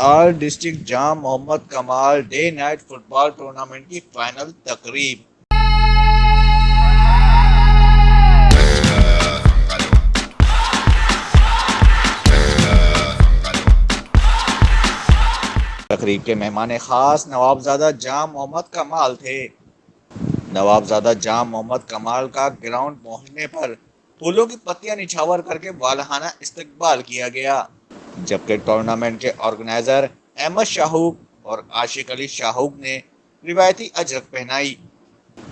آل district جام محمد کمال day night fit بال tournament کی final تقریب۔ تقریب کے مہمان خاص نوابزادہ جام محمد کمال تھے۔ نوابزادہ جام محمد کمال کا گراؤنڈ پہنچنے پر پھولوں کی پتیاں نچھاور کر کے والہانہ استقبال کیا گیا، جبکہ ٹورنامنٹ کے آرگنائزر احمد شاہوق اور عاشق علی شاہوق نے روایتی اجرک پہنائی۔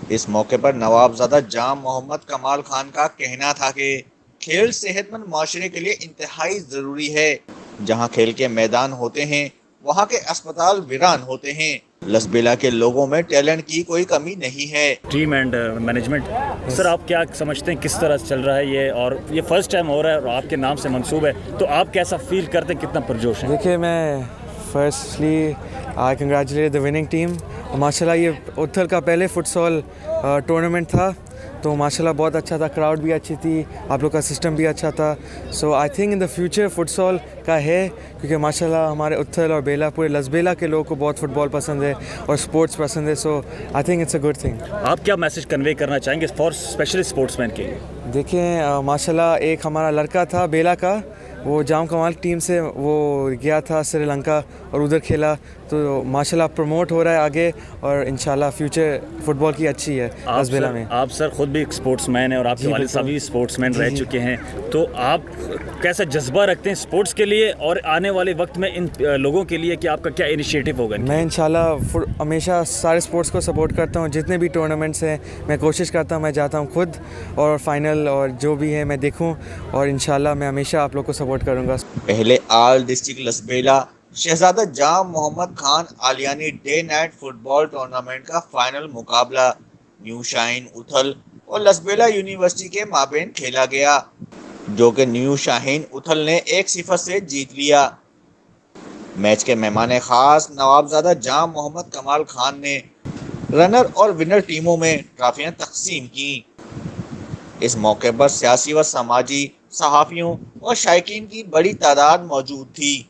اس موقع پر نوابزادہ جام محمد کمال خان کا کہنا تھا کہ کھیل صحت مند معاشرے کے لیے انتہائی ضروری ہے۔ جہاں کھیل کے میدان ہوتے ہیں وہاں کے اسپتال ویران ہوتے ہیں۔ لسبیلا کے لوگوں میں ٹیلنٹ کی کوئی کمی نہیں ہے۔ ٹیم اینڈ مینجمنٹ، سر آپ کیا سمجھتے ہیں کس طرح چل رہا ہے یہ، اور یہ فرسٹ ٹائم ہو رہا ہے اور آپ کے نام سے منسوب ہے، تو آپ کیسا فیل کرتے ہیں، کتنا پرجوش ہے؟ دیکھیے، میں firstly I congratulate the winning team. ماشاء اللہ یہ اتھل کا پہلے فٹ سال ٹورنامنٹ تھا، تو ماشاء اللہ بہت اچھا تھا، کراؤڈ بھی اچھی تھی، آپ لوگ کا سسٹم بھی اچھا تھا۔ So I think in the future fit سال کا ہے، کیونکہ ماشاء اللہ ہمارے اتھل اور بیلا، پورے لسبیلا کے لوگوں کو بہت فٹ بال پسند ہے اور اسپورٹس پسند ہے۔ So I think it's a good thing. آپ کیا میسج کنوے کرنا چاہیں گے فار اسپیشلی اسپورٹس مین کے لیے؟ دیکھیں، ماشاء اللہ ایک ہمارا لڑکا تھا بیلا کا، وہ جام کمال ٹیم سے وہ گیا تھا سری لنکا اور ادھر کھیلا، تو ماشاء اللہ پروموٹ ہو رہا ہے آگے، اور انشاءاللہ فیوچر فٹ بال کی اچھی ہے لسبیلا میں۔ آپ سر خود بھی ایک اسپورٹس مین ہیں اور آپ کے والد صاحب بھی اسپورٹس مین رہ چکے ہیں، تو آپ کیسا جذبہ رکھتے ہیں اسپورٹس کے لیے اور آنے والے وقت میں ان لوگوں کے لیے، کہ آپ کا کیا انیشیٹو ہوگا؟ میں انشاءاللہ ہمیشہ سارے اسپورٹس کو سپورٹ کرتا ہوں، جتنے بھی ٹورنامنٹس ہیں میں کوشش کرتا ہوں، میں جاتا ہوں خود اور فائنل اور جو بھی ہے میں دیکھوں، اور انشاءاللہ میں ہمیشہ آپ لوگ کو سپورٹ کروں گا۔ پہلے آل ڈسٹرکٹ لسبیلا شہزادہ جام Muhammad Khan عالیانی day night fit بال ٹورنامنٹ کا فائنل مقابلہ نیو شاہین اتھل اور لسبیلا یونیورسٹی کے مابین کھیلا گیا، جو کہ نیو شاہین اتھل نے 1-0 سے جیت لیا۔ میچ کے مہمان خاص نوابزادہ جام محمد کمال خان نے رنر اور ونر ٹیموں میں ٹرافیاں تقسیم کی۔ اس موقع پر سیاسی و سماجی، صحافیوں اور شائقین کی بڑی تعداد موجود تھی۔